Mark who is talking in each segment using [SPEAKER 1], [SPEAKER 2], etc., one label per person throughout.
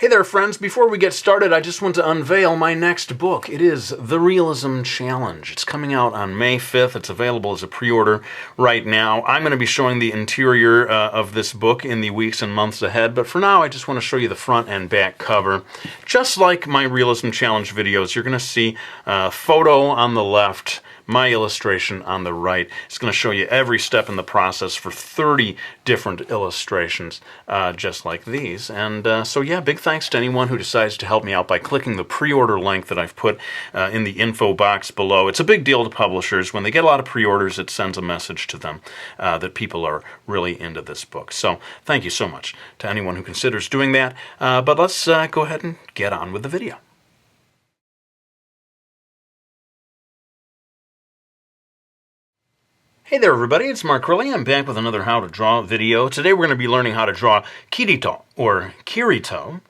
[SPEAKER 1] Hey there, friends. Before we get started, I just want to unveil my next book. It is The Realism Challenge. It's coming out on May 5th. It's available as a pre-order right now. I'm going to be showing the interior of this book in the weeks and months ahead, but for now, I just want to show you the front and back cover. Just like my Realism Challenge videos, you're going to see a photo on the left, my illustration on the right. It's going to show you every step in the process for 30 different illustrations, just like these. And so yeah, big thanks to anyone who decides to help me out by clicking the pre-order link that I've put in the info box below. It's a big deal to publishers. When they get a lot of pre-orders, it sends a message to them that people are really into this book. So thank you so much to anyone who considers doing that. But let's go ahead and get on with the video. Hey there everybody, it's MARKCRILLEY. I'm back with another How to Draw video. Today we're going to be learning how to draw Kirito, or Kirito,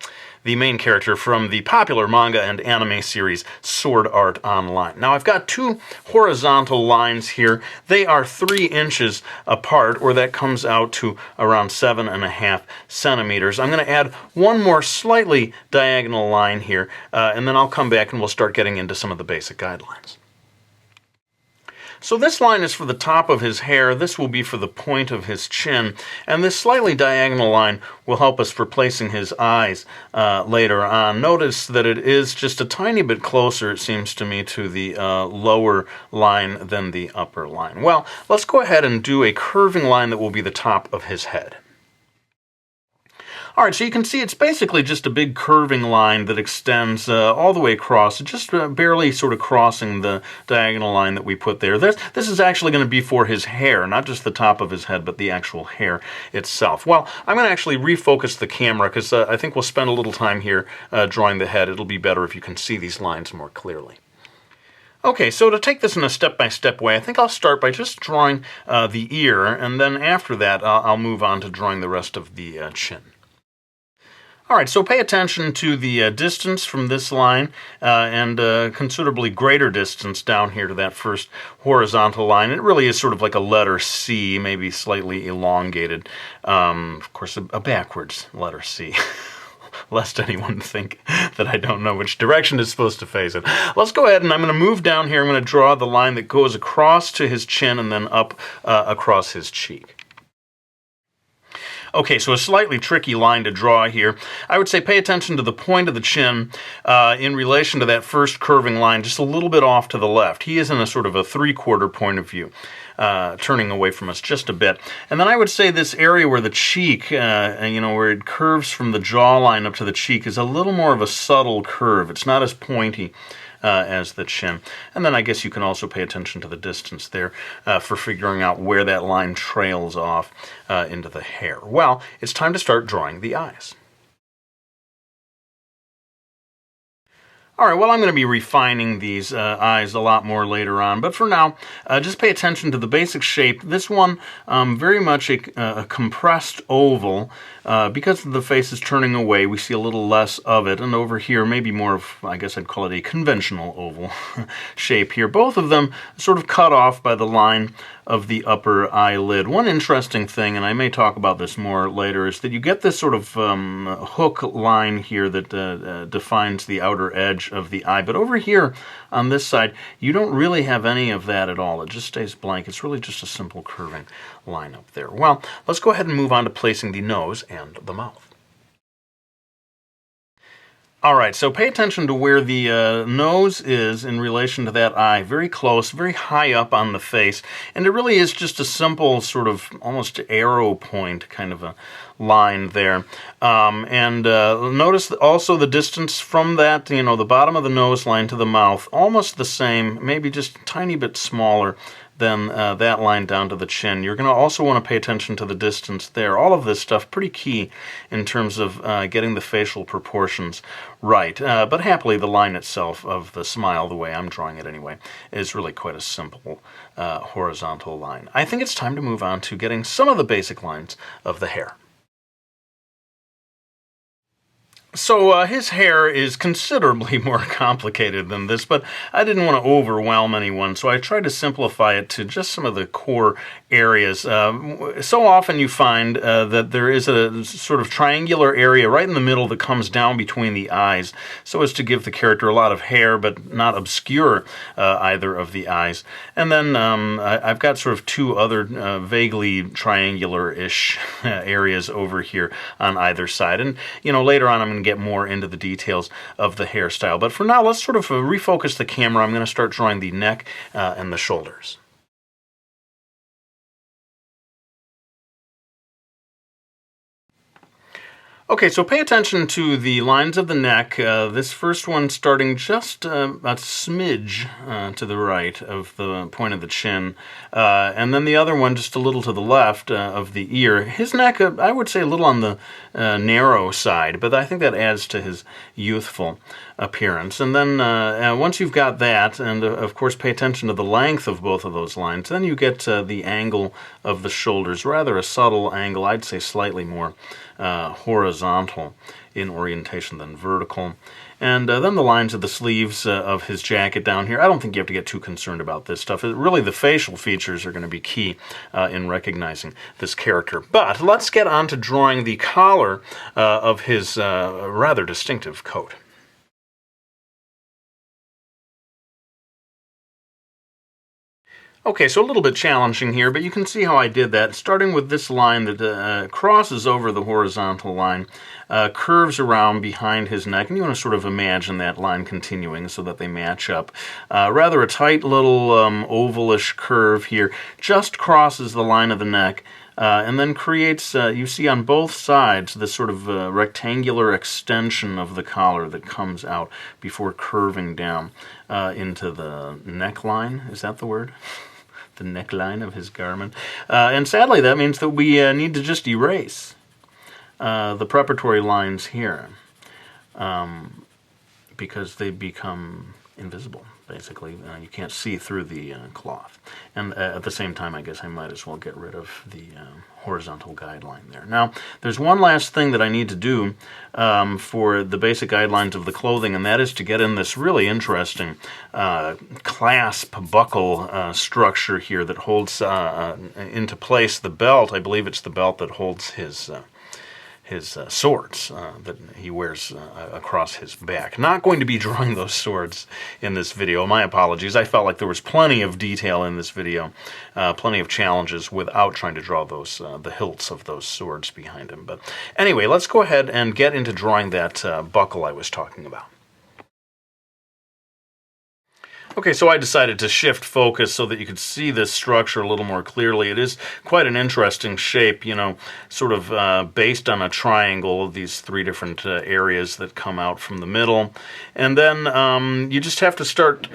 [SPEAKER 1] the main character from the popular manga and anime series Sword Art Online. Now I've got two horizontal lines here. They are 3 inches apart, or that comes out to around 7.5 centimeters. I'm going to add one more slightly diagonal line here, and then I'll come back and we'll start getting into some of the basic guidelines. So this line is for the top of his hair, this will be for the point of his chin, and this slightly diagonal line will help us for placing his eyes later on. Notice that it is just a tiny bit closer, it seems to me, to the lower line than the upper line. Well, let's go ahead and do a curving line that will be the top of his head. Alright, so you can see it's basically just a big curving line that extends all the way across, just barely sort of crossing the diagonal line that we put there. This is actually going to be for his hair, not just the top of his head, but the actual hair itself. Well, I'm going to actually refocus the camera because I think we'll spend a little time here drawing the head. It'll be better if you can see these lines more clearly. Okay, so to take this in a step-by-step way, I think I'll start by just drawing the ear, and then after that I'll move on to drawing the rest of the chin. Alright, so pay attention to the distance from this line and considerably greater distance down here to that first horizontal line. It really is sort of like a letter C, maybe slightly elongated. Of course, a backwards letter C. Lest anyone think that I don't know which direction it's supposed to face it. Let's go ahead and I'm going to move down here. I'm going to draw the line that goes across to his chin and then up across his cheek. Okay, so a slightly tricky line to draw here. I would say pay attention to the point of the chin in relation to that first curving line, just a little bit off to the left. He is in a sort of a 3/4 point of view, turning away from us just a bit. And then I would say this area where the cheek, where it curves from the jawline up to the cheek is a little more of a subtle curve. It's not as pointy as the chin. And then I guess you can also pay attention to the distance there for figuring out where that line trails off into the hair. Well, it's time to start drawing the eyes. Alright, well I'm going to be refining these eyes a lot more later on, but for now, just pay attention to the basic shape. This one, very much a compressed oval. Because the face is turning away, we see a little less of it, and over here, maybe more of, I guess I'd call it a conventional oval shape here. Both of them sort of cut off by the line of the upper eyelid. One interesting thing, and I may talk about this more later, is that you get this sort of hook line here that defines the outer edge of the eye. But over here on this side, you don't really have any of that at all. It just stays blank. It's really just a simple curving line up there. Well, let's go ahead and move on to placing the nose and the mouth. Alright, so pay attention to where the nose is in relation to that eye. Very close, very high up on the face. And it really is just a simple sort of almost arrow point kind of a line there. Notice also the distance from that, the bottom of the nose line to the mouth, almost the same, maybe just a tiny bit smaller than that line down to the chin. You're going to also want to pay attention to the distance there. All of this stuff pretty key in terms of getting the facial proportions right. But happily, the line itself of the smile, the way I'm drawing it anyway, is really quite a simple horizontal line. I think it's time to move on to getting some of the basic lines of the hair. So his hair is considerably more complicated than this, but I didn't want to overwhelm anyone, so I tried to simplify it to just some of the core areas. So often you find that there is a sort of triangular area right in the middle that comes down between the eyes, so as to give the character a lot of hair, but not obscure either of the eyes. And then I've got sort of two other vaguely triangular-ish areas over here on either side. And, later on I'm going to get more into the details of the hairstyle. But for now, let's sort of refocus the camera. I'm going to start drawing the neck and the shoulders. Okay, so pay attention to the lines of the neck. This first one starting just a smidge to the right of the point of the chin, and then the other one just a little to the left of the ear. His neck, I would say, a little on the narrow side, but I think that adds to his youthful appearance. And then once you've got that, and of course pay attention to the length of both of those lines, then you get the angle of the shoulders, rather a subtle angle, I'd say slightly more horizontal in orientation than vertical. And then the lines of the sleeves of his jacket down here. I don't think you have to get too concerned about this stuff. Really, the facial features are going to be key in recognizing this character. But let's get on to drawing the collar of his rather distinctive coat. Okay, so a little bit challenging here, but you can see how I did that. Starting with this line that crosses over the horizontal line, curves around behind his neck, and you want to sort of imagine that line continuing so that they match up. Rather a tight little ovalish curve here, just crosses the line of the neck, and then creates, you see on both sides, this sort of rectangular extension of the collar that comes out before curving down into the neckline. Is that the word? The neckline of his garment. And sadly, that means that we need to just erase the preparatory lines here because they become invisible, basically. You can't see through the cloth. And at the same time, I guess I might as well get rid of the horizontal guideline there. Now, there's one last thing that I need to do for the basic guidelines of the clothing, and that is to get in this really interesting clasp buckle structure here that holds into place the belt. I believe it's the belt that holds his swords that he wears across his back. Not going to be drawing those swords in this video. My apologies. I felt like there was plenty of detail in this video, plenty of challenges without trying to draw those the hilts of those swords behind him. But anyway, let's go ahead and get into drawing that buckle I was talking about. Okay, so I decided to shift focus so that you could see this structure a little more clearly. It is quite an interesting shape, sort of based on a triangle, these three different areas that come out from the middle. And then you just have to start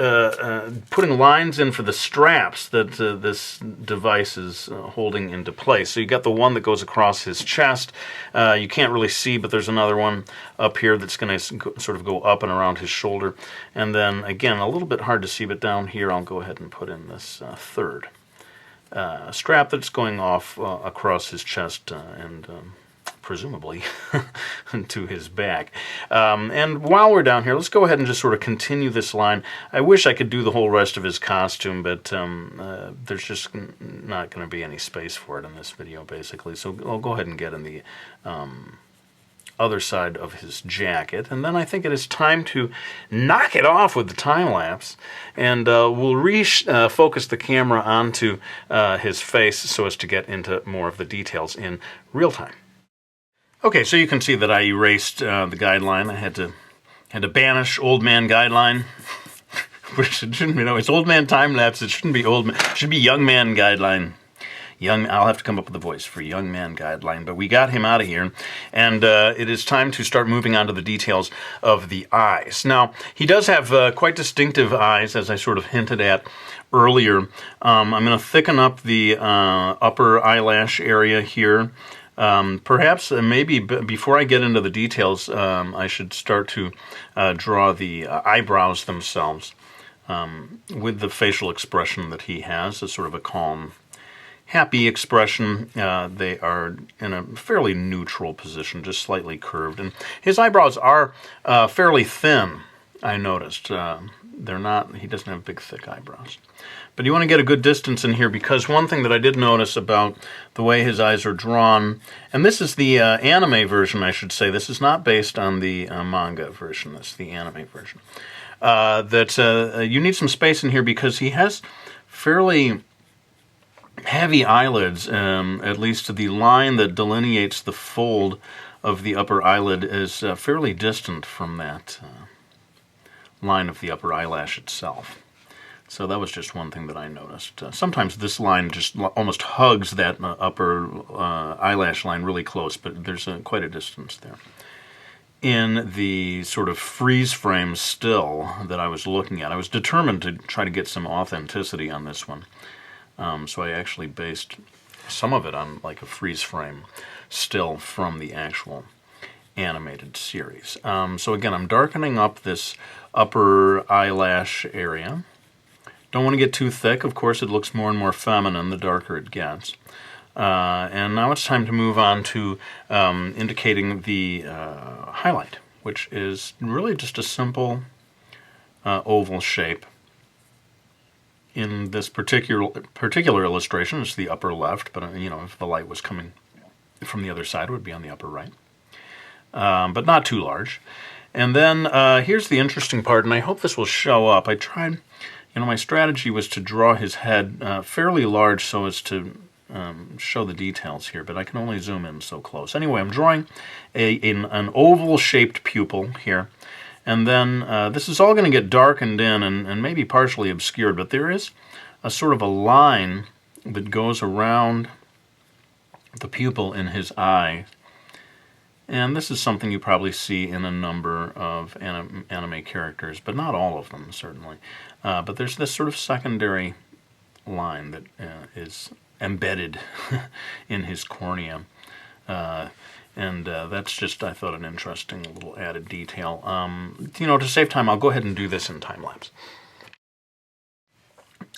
[SPEAKER 1] putting lines in for the straps that this device is holding into place. So you got the one that goes across his chest. You can't really see, but there's another one up here that's going to sort of go up and around his shoulder. And then, again, a little bit hard to see, but down here I'll go ahead and put in this third strap that's going off across his chest and presumably to his back. And while we're down here, let's go ahead and just sort of continue this line. I wish I could do the whole rest of his costume, but there's just not going to be any space for it in this video, basically. So I'll go ahead and get in the other side of his jacket, and then I think it is time to knock it off with the time lapse, and we'll focus the camera onto his face so as to get into more of the details in real time. Okay, so you can see that I erased the guideline. I had to banish old man guideline. Which it shouldn't be. No, it's old man time lapse. It shouldn't be old man. It should be young man guideline. I'll have to come up with a voice for young man guideline, but we got him out of here, and it is time to start moving on to the details of the eyes. Now, he does have quite distinctive eyes, as I sort of hinted at earlier. I'm going to thicken up the upper eyelash area here. Perhaps, maybe before I get into the details, I should start to draw the eyebrows themselves with the facial expression that he has, as sort of a calm, happy expression. They are in a fairly neutral position, just slightly curved. And his eyebrows are fairly thin, I noticed. They're not, he doesn't have big, thick eyebrows. But you want to get a good distance in here, because one thing that I did notice about the way his eyes are drawn, and this is the anime version, I should say. This is not based on the manga version. This is the anime version. That you need some space in here because he has fairly heavy eyelids. At least the line that delineates the fold of the upper eyelid is fairly distant from that line of the upper eyelash itself. So that was just one thing that I noticed. Sometimes this line just almost hugs that upper eyelash line really close, but there's quite a distance there. In the sort of freeze frame still that I was looking at, I was determined to try to get some authenticity on this one. So I actually based some of it on like a freeze frame still from the actual animated series. So again, I'm darkening up this upper eyelash area. Don't want to get too thick. Of course, it looks more and more feminine the darker it gets. And now it's time to move on to indicating the highlight, which is really just a simple oval shape. In this particular illustration, it's the upper left, but you know, if the light was coming from the other side, it would be on the upper right. But not too large. And then here's the interesting part, and I hope this will show up. I tried, you know, my strategy was to draw his head fairly large so as to show the details here, but I can only zoom in so close. Anyway, I'm drawing an oval-shaped pupil here, and then this is all going to get darkened in and maybe partially obscured, but there is a sort of a line that goes around the pupil in his eye. And this is something you probably see in a number of anime characters, but not all of them, certainly. But there's this sort of secondary line that is embedded in his cornea. And that's just, I thought, an interesting little added detail. You know, to save time, I'll go ahead and do this in time-lapse.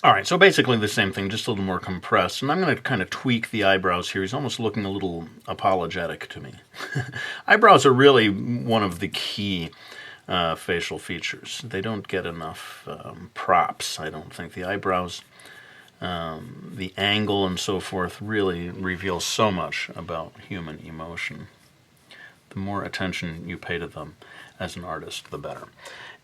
[SPEAKER 1] All right, so basically the same thing, just a little more compressed. And I'm going to kind of tweak the eyebrows here. He's almost looking a little apologetic to me. Eyebrows are really one of the key facial features. They don't get enough props, I don't think. The eyebrows, the angle and so forth really reveal so much about human emotion. The more attention you pay to them as an artist, the better.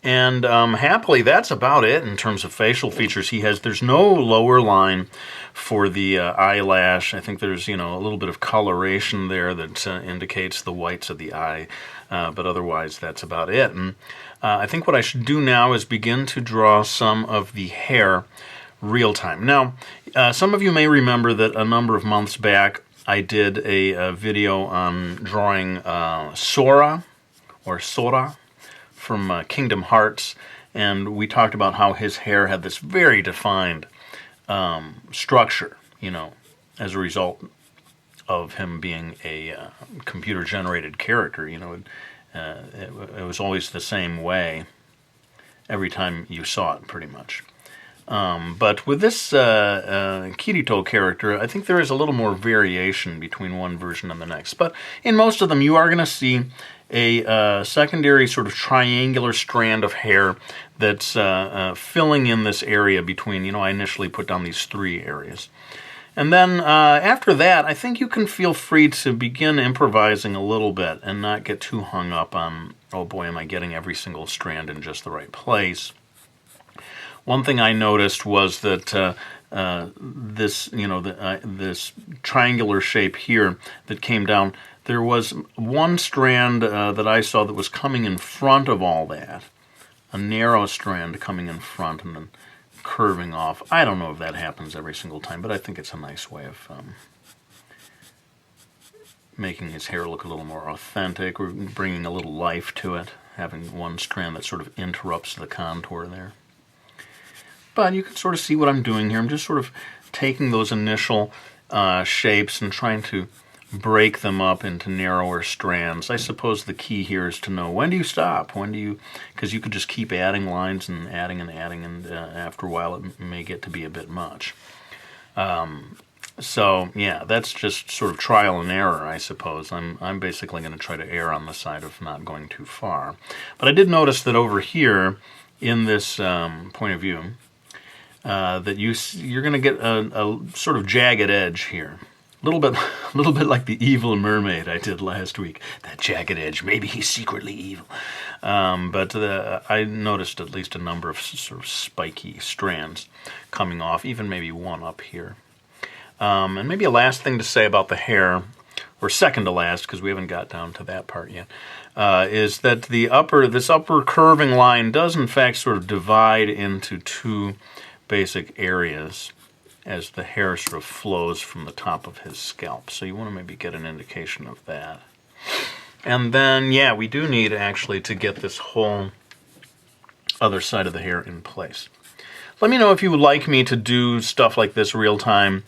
[SPEAKER 1] And happily, that's about it in terms of facial features. There's no lower line for the eyelash. I think there's, you know, a little bit of coloration there that indicates the whites of the eye, but otherwise that's about it. And I think what I should do now is begin to draw some of the hair real time. Now, some of you may remember that a number of months back I did a video on drawing Sora, or Sora, from Kingdom Hearts, and we talked about how his hair had this very defined structure, you know, as a result of him being a computer-generated character. You know, it was always the same way every time you saw it, pretty much. But with this Kirito character, I think there is a little more variation between one version and the next. But in most of them, you are going to see a secondary sort of triangular strand of hair that's filling in this area between, you know, I initially put down these three areas. And then after that, I think you can feel free to begin improvising a little bit and not get too hung up on, oh boy, am I getting every single strand in just the right place. One thing I noticed was that this, you know, this triangular shape here that came down, there was one strand that I saw that was coming in front of all that, a narrow strand coming in front and then curving off. I don't know if that happens every single time, but I think it's a nice way of making his hair look a little more authentic, or bringing a little life to it, having one strand that sort of interrupts the contour there. But you can sort of see what I'm doing here. I'm just sort of taking those initial shapes and trying to break them up into narrower strands. I suppose the key here is to know, when do you stop? When do you, because you could just keep adding lines and adding, and after a while it may get to be a bit much. So yeah, that's just sort of trial and error, I suppose. I'm basically going to try to err on the side of not going too far. But I did notice that over here in this point of view, that you're going to get a sort of jagged edge here. A little bit like the evil mermaid I did last week. That jagged edge. Maybe he's secretly evil. But I noticed at least a number of sort of spiky strands coming off, even maybe one up here. And maybe a last thing to say about the hair, or second to last, because we haven't got down to that part yet, is that this upper curving line does in fact sort of divide into two basic areas as the hair sort of flows from the top of his scalp. So you want to maybe get an indication of that. And then, yeah, we do need actually to get this whole other side of the hair in place. Let me know if you would like me to do stuff like this real time,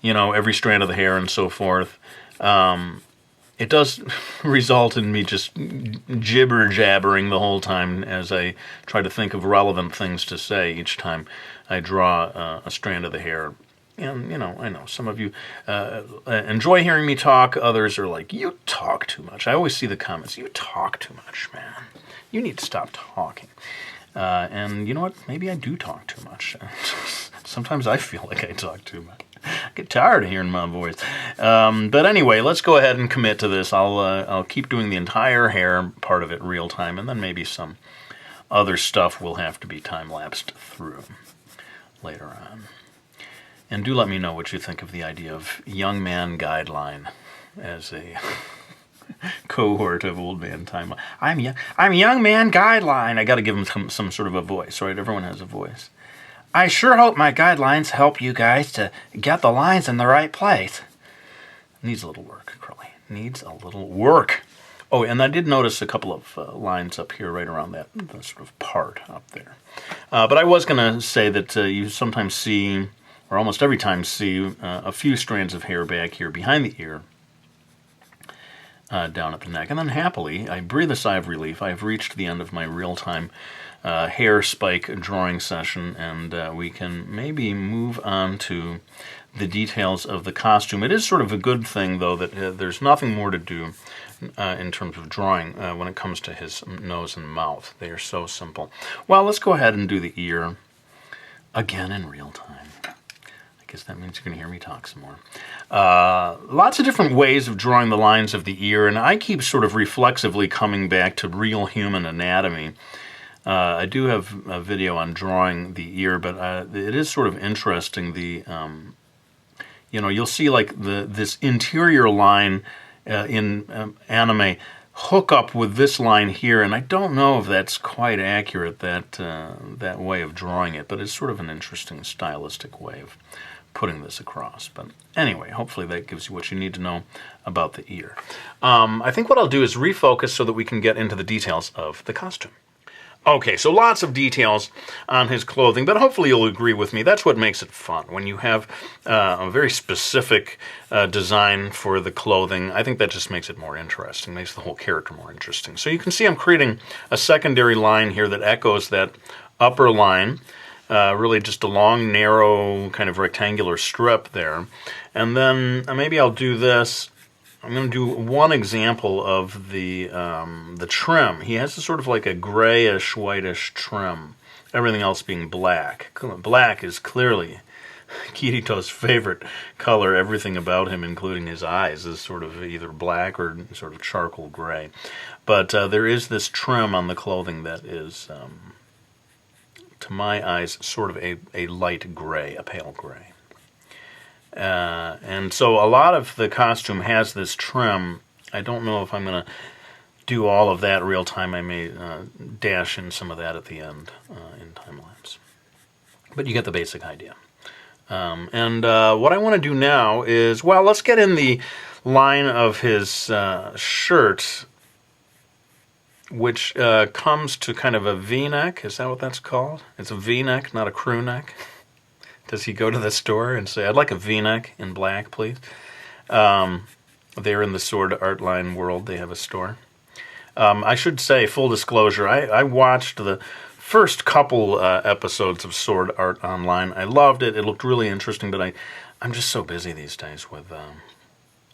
[SPEAKER 1] every strand of the hair and so forth. It does result in me just jibber-jabbering the whole time as I try to think of relevant things to say each time I draw a strand of the hair. And, I know some of you enjoy hearing me talk. Others are like, you talk too much. I always see the comments, you talk too much, man. You need to stop talking. And you know what? Maybe I do talk too much. Sometimes I feel like I talk too much. I get tired of hearing my voice. But anyway, let's go ahead and commit to this. I'll keep doing the entire hair part of it real time, and then maybe some other stuff will have to be time-lapsed through later on. And do let me know what you think of the idea of Young Man Guideline as a cohort of Old Man Timeline. I'm Young Man Guideline. I got to give him some sort of a voice, right? Everyone has a voice. I sure hope my guidelines help you guys to get the lines in the right place. Needs a little work, Crilley. Needs a little work. Oh, and I did notice a couple of lines up here right around that sort of part up there. But I was going to say that you sometimes see, or almost every time see, a few strands of hair back here behind the ear, down at the neck. And then happily, I breathe a sigh of relief. I've reached the end of my real-time hair spike drawing session, and we can maybe move on to the details of the costume. It is sort of a good thing, though, that there's nothing more to do in terms of drawing when it comes to his nose and mouth. They are so simple. Well, let's go ahead and do the ear again in real time. I guess that means you're going to hear me talk some more. Lots of different ways of drawing the lines of the ear, and I keep sort of reflexively coming back to real human anatomy. I do have a video on drawing the ear, but it is sort of interesting. You'll see like this interior line in anime hook up with this line here, and I don't know if that's quite accurate, that way of drawing it, but it's sort of an interesting stylistic way of putting this across. But anyway, hopefully that gives you what you need to know about the ear. I think what I'll do is refocus so that we can get into the details of the costume. Okay, so lots of details on his clothing, but hopefully you'll agree with me. That's what makes it fun. When you have a very specific design for the clothing, I think that just makes it more interesting, makes the whole character more interesting. So you can see I'm creating a secondary line here that echoes that upper line, really just a long, narrow, kind of rectangular strip there. And then maybe I'll do this. I'm going to do one example of the trim. He has a sort of like a grayish, whitish trim. Everything else being black. Black is clearly Kirito's favorite color. Everything about him, including his eyes, is sort of either black or sort of charcoal gray. But there is this trim on the clothing that is, to my eyes, sort of a light gray, a pale gray. And so a lot of the costume has this trim. I don't know if I'm going to do all of that real time. I may dash in some of that at the end in time-lapse. But you get the basic idea. And what I want to do now is, well, let's get in the line of his shirt, which comes to kind of a V-neck. Is that what that's called? It's a V-neck, not a crew neck. Does he go to the store and say, I'd like a V-neck in black, please? They're in the Sword Art Line world. They have a store. I should say, full disclosure, I watched the first couple episodes of Sword Art Online. I loved it. It looked really interesting, but I'm just so busy these days with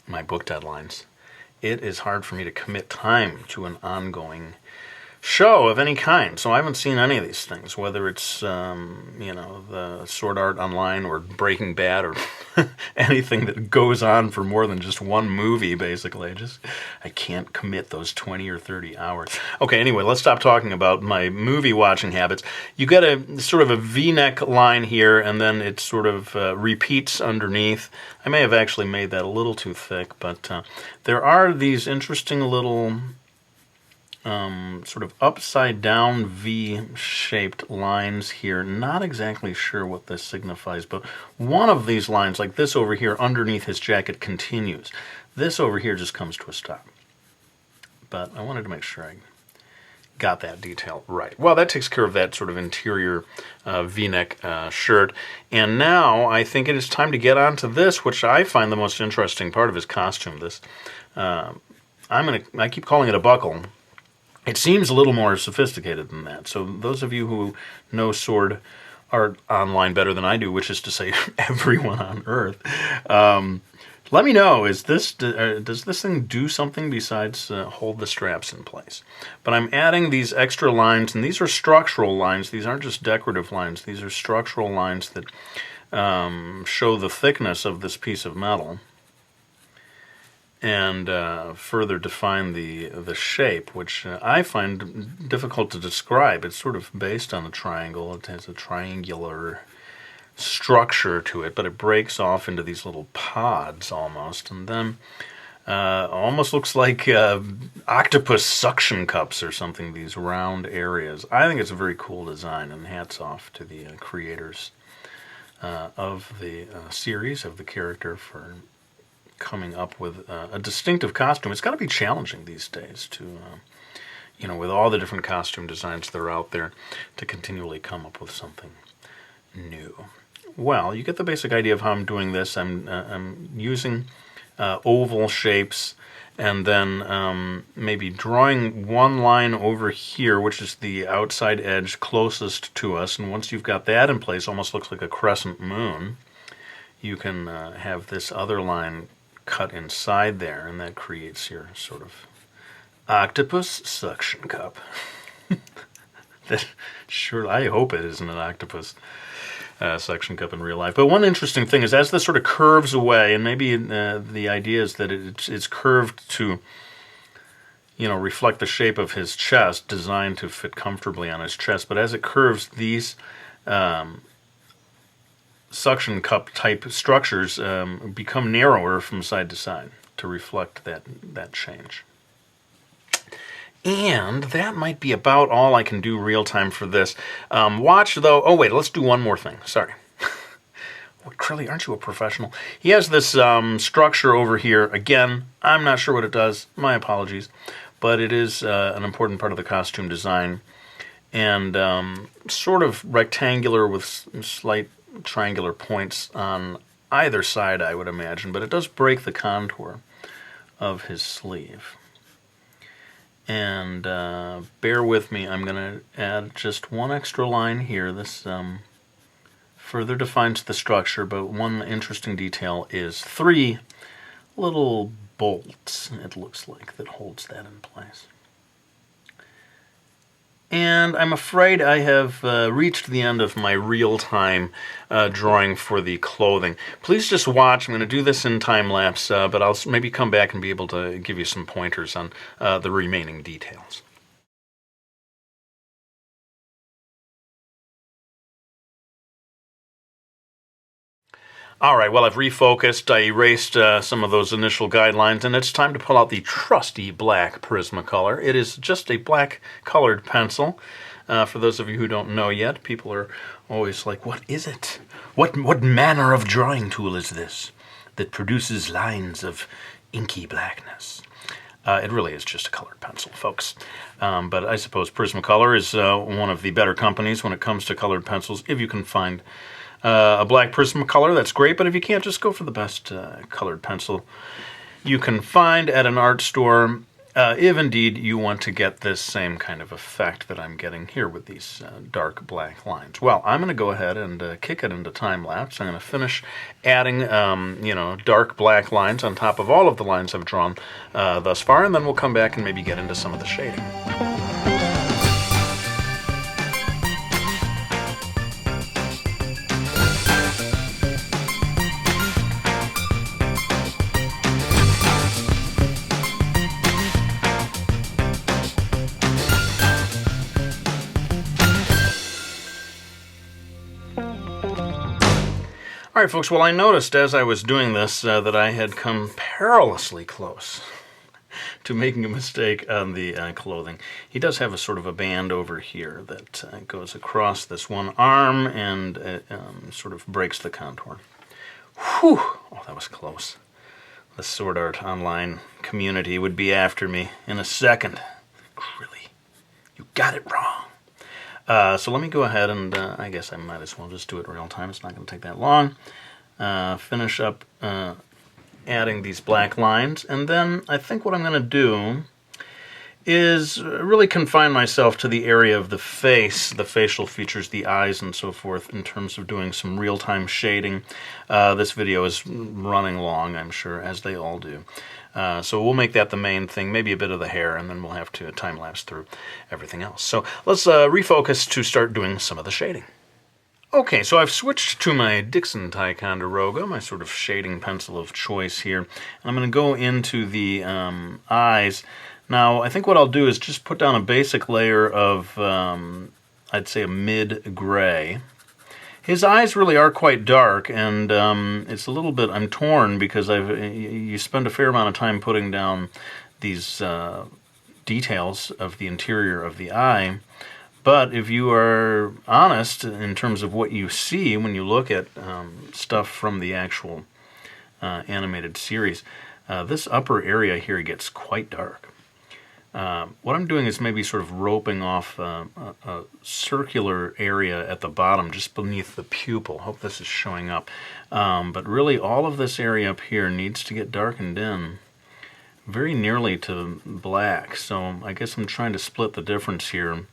[SPEAKER 1] my book deadlines. It is hard for me to commit time to an ongoing show of any kind. So I haven't seen any of these things, whether it's, the Sword Art Online or Breaking Bad or anything that goes on for more than just one movie, basically. I can't commit those 20 or 30 hours. Okay, anyway, let's stop talking about my movie watching habits. You get a sort of a V-neck line here, and then it sort of repeats underneath. I may have actually made that a little too thick, but there are these interesting little sort of upside down V-shaped lines here. Not exactly sure what this signifies, but one of these lines, like this over here underneath his jacket, continues. This over here just comes to a stop. But I wanted to make sure I got that detail right. Well, that takes care of that sort of interior V-neck shirt. And now I think it is time to get on to this, which I find the most interesting part of his costume. This, I keep calling it a buckle. It seems a little more sophisticated than that. So those of you who know Sword Art Online better than I do, which is to say everyone on Earth, let me know, does this thing do something besides hold the straps in place? But I'm adding these extra lines, and these are structural lines. These aren't just decorative lines. These are structural lines that show the thickness of this piece of metal and further define the shape, which I find difficult to describe. It's sort of based on a triangle. It has a triangular structure to it, but it breaks off into these little pods almost, and then almost looks like octopus suction cups or something, these round areas. I think it's a very cool design, and hats off to the creators of the series, of the character, for coming up with a distinctive costume. It's got to be challenging these days to, with all the different costume designs that are out there, to continually come up with something new. Well, you get the basic idea of how I'm doing this. I'm using oval shapes, and then maybe drawing one line over here, which is the outside edge closest to us. And once you've got that in place, almost looks like a crescent moon, you can have this other line cut inside there, and that creates your sort of octopus suction cup. That, sure, I hope it isn't an octopus suction cup in real life. But one interesting thing is, as this sort of curves away, and maybe the idea is that it's curved to, reflect the shape of his chest, designed to fit comfortably on his chest. But as it curves, these suction cup type structures become narrower from side to side to reflect that change. And that might be about all I can do real time for this. Watch though. Oh wait, let's do one more thing. Sorry. Crilly, aren't you a professional? He has this structure over here. Again, I'm not sure what it does. My apologies. But it is an important part of the costume design. And sort of rectangular with slight triangular points on either side, I would imagine, but it does break the contour of his sleeve. And bear with me, I'm going to add just one extra line here. This further defines the structure, but one interesting detail is 3 little bolts, it looks like, that holds that in place. And I'm afraid I have reached the end of my real-time drawing for the clothing. Please just watch. I'm going to do this in time-lapse, but I'll maybe come back and be able to give you some pointers on the remaining details. All right, well, I've refocused. I erased some of those initial guidelines, and it's time to pull out the trusty black Prismacolor. It is just a black-colored pencil. For those of you who don't know yet, people are always like, what is it? What manner of drawing tool is this that produces lines of inky blackness? It really is just a colored pencil, folks. But I suppose Prismacolor is one of the better companies when it comes to colored pencils. If you can find a black Prismacolor, that's great, but if you can't, just go for the best colored pencil you can find at an art store. if indeed you want to get this same kind of effect that I'm getting here with these dark black lines. Well, I'm going to go ahead and kick it into time-lapse. I'm going to finish adding, dark black lines on top of all of the lines I've drawn thus far, and then we'll come back and maybe get into some of the shading. All right, folks, well, I noticed as I was doing this that I had come perilously close to making a mistake on the clothing. He does have a sort of a band over here that goes across this one arm and sort of breaks the contour. Whew! Oh, that was close. The Sword Art Online community would be after me in a second. Really? You got it wrong. So let me go ahead and I guess I might as well just do it real time. It's not going to take that long. Finish up adding these black lines, and then I think what I'm going to do is really confine myself to the area of the face, the facial features, the eyes, and so forth, in terms of doing some real-time shading. This video is running long, I'm sure, as they all do. So we'll make that the main thing, maybe a bit of the hair, and then we'll have to time-lapse through everything else. So let's refocus to start doing some of the shading. Okay, so I've switched to my Dixon Ticonderoga, my sort of shading pencil of choice here. And I'm going to go into the eyes. Now, I think what I'll do is just put down a basic layer of, I'd say, a mid-gray. His eyes really are quite dark, and it's a little bit, I'm torn because you spend a fair amount of time putting down these details of the interior of the eye. But if you are honest in terms of what you see when you look at stuff from the actual animated series, this upper area here gets quite dark. What I'm doing is maybe sort of roping off a circular area at the bottom, just beneath the pupil. Hope this is showing up. But really, all of this area up here needs to get darkened in very nearly to black. So I guess I'm trying to split the difference here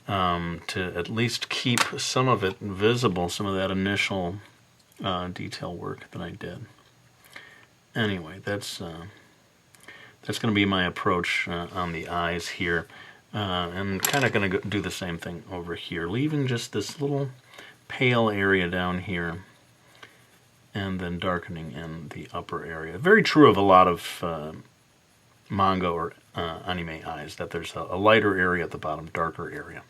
[SPEAKER 1] to at least keep some of it visible, some of that initial detail work that I did. Anyway, that's going to be my approach on the eyes here, and kind of going to do the same thing over here, leaving just this little pale area down here, and then darkening in the upper area. Very true of a lot of manga or anime eyes, that there's a lighter area at the bottom, darker area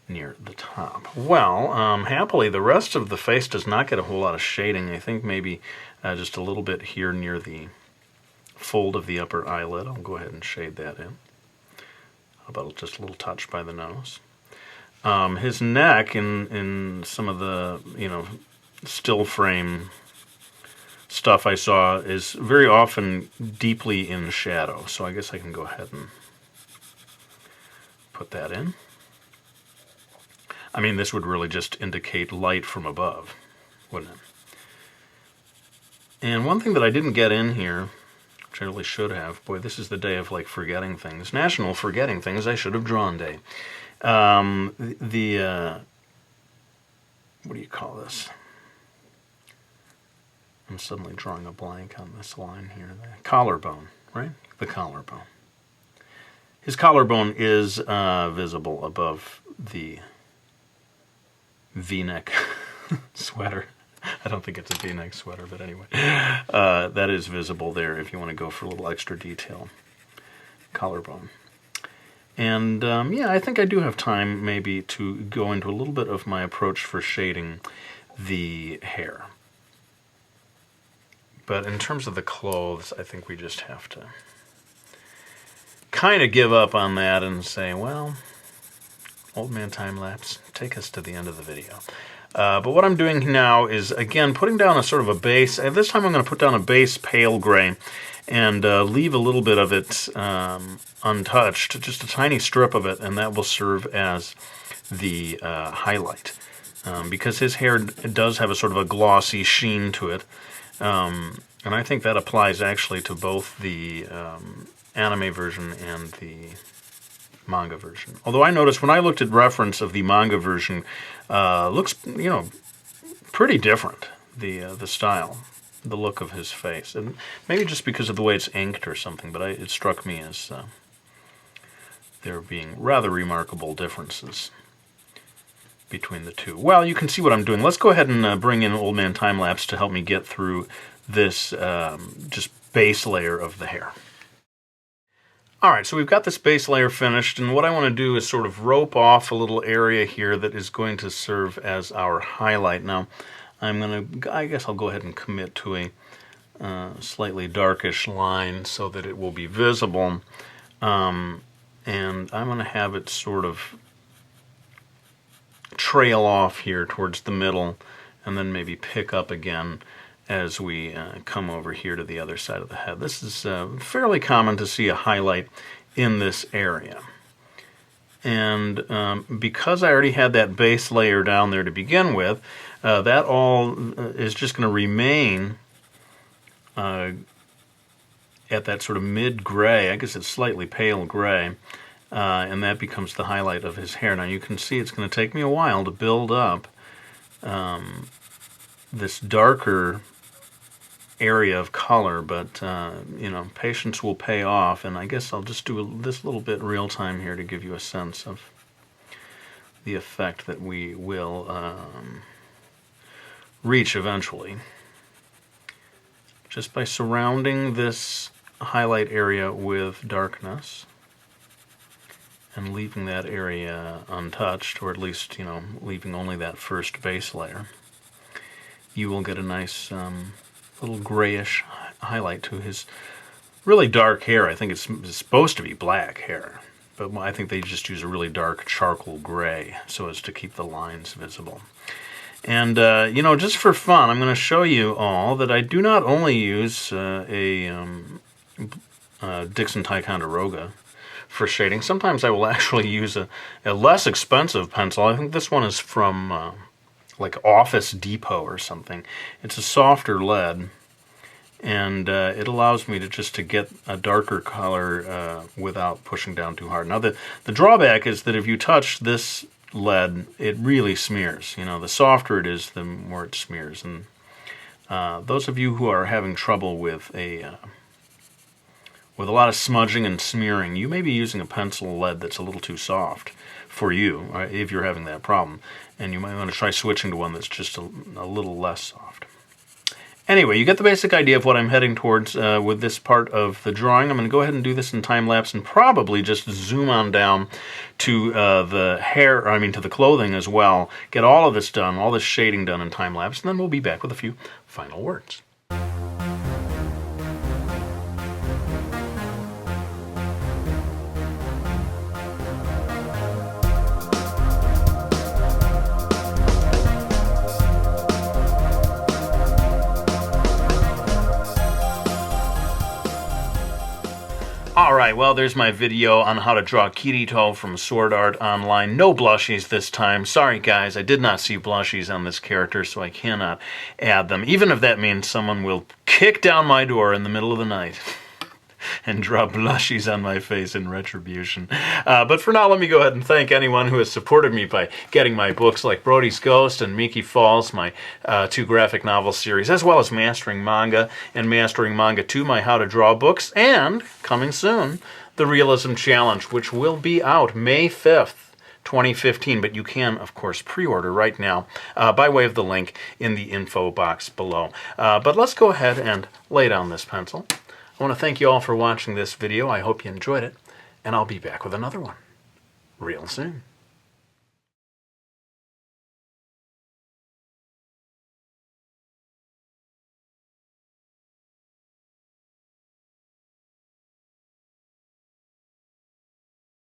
[SPEAKER 1] near the top. Well, happily, the rest of the face does not get a whole lot of shading. I think maybe just a little bit here near the fold of the upper eyelid. I'll go ahead and shade that in. How about just a little touch by the nose? His neck, in some of the still frame stuff I saw, is very often deeply in shadow. So I guess I can go ahead and put that in. I mean, this would really just indicate light from above, wouldn't it? And one thing that I didn't get in here, which I really should have, boy, this is the day of like forgetting things. National Forgetting Things I Should Have Drawn Day. What do you call this? I'm suddenly drawing a blank on this line here. The collarbone, right? The collarbone. His collarbone is visible above the V-neck sweater. I don't think it's a V-neck sweater, but anyway. That is visible there if you want to go for a little extra detail. Collarbone. And yeah, I think I do have time maybe to go into a little bit of my approach for shading the hair. But in terms of the clothes, I think we just have to kind of give up on that and say, well, old man time-lapse, take us to the end of the video. But what I'm doing now is, again, putting down a sort of a base. This time I'm going to put down a base pale gray and leave a little bit of it untouched, just a tiny strip of it, and that will serve as the highlight. Because his hair does have a sort of a glossy sheen to it. And I think that applies actually to both the anime version and the manga version. Although I noticed when I looked at reference of the manga version, looks, you know, pretty different, the style, the look of his face. And maybe just because of the way it's inked or something, but it struck me as there being rather remarkable differences between the two. Well, you can see what I'm doing. Let's go ahead and bring in Old Man Time-Lapse to help me get through this just base layer of the hair. Alright, so we've got this base layer finished, and what I want to do is sort of rope off a little area here that is going to serve as our highlight. Now, I guess I'll go ahead and commit to a slightly darkish line so that it will be visible. And I'm going to have it sort of trail off here towards the middle and then maybe pick up again as we come over here to the other side of the head. This is fairly common to see a highlight in this area. And because I already had that base layer down there to begin with, that all is just going to remain at that sort of mid-gray. I guess it's slightly pale gray. And that becomes the highlight of his hair. Now you can see it's going to take me a while to build up this darker area of color, but you know, patience will pay off, and I guess I'll just do this little bit real time here to give you a sense of the effect that we will reach eventually. Just by surrounding this highlight area with darkness and leaving that area untouched, or at least, you know, leaving only that first base layer, you will get a nice little grayish highlight to his really dark hair. I think it's supposed to be black hair, but I think they just use a really dark charcoal gray so as to keep the lines visible. And, you know, just for fun, I'm going to show you all that I do not only use a Dixon Ticonderoga for shading. Sometimes I will actually use a less expensive pencil. I think this one is from like Office Depot or something. It's a softer lead, and it allows me to get a darker color without pushing down too hard. Now the drawback is that if you touch this lead, it really smears. You know, the softer it is, the more it smears. And those of you who are having trouble with a lot of smudging and smearing, you may be using a pencil lead that's a little too soft for you, if you're having that problem. And you might want to try switching to one that's just a little less soft. Anyway, you get the basic idea of what I'm heading towards with this part of the drawing. I'm going to go ahead and do this in time-lapse and probably just zoom on down to the hair, to the clothing as well. Get all of this done, all this shading done in time-lapse, and then we'll be back with a few final words. Alright, well, there's my video on how to draw Kirito from Sword Art Online. No blushies this time. Sorry, guys, I did not see blushies on this character, so I cannot add them. Even if that means someone will kick down my door in the middle of the night and draw blushies on my face in retribution. But for now, let me go ahead and thank anyone who has supported me by getting my books like Brody's Ghost and Miki Falls, my 2 graphic novel series, as well as Mastering Manga and Mastering Manga 2, my How to Draw books, and, coming soon, the Realism Challenge, which will be out May 5th. 2015, but you can, of course, pre-order right now by way of the link in the info box below. But let's go ahead and lay down this pencil. I want to thank you all for watching this video. I hope you enjoyed it, and I'll be back with another one real soon.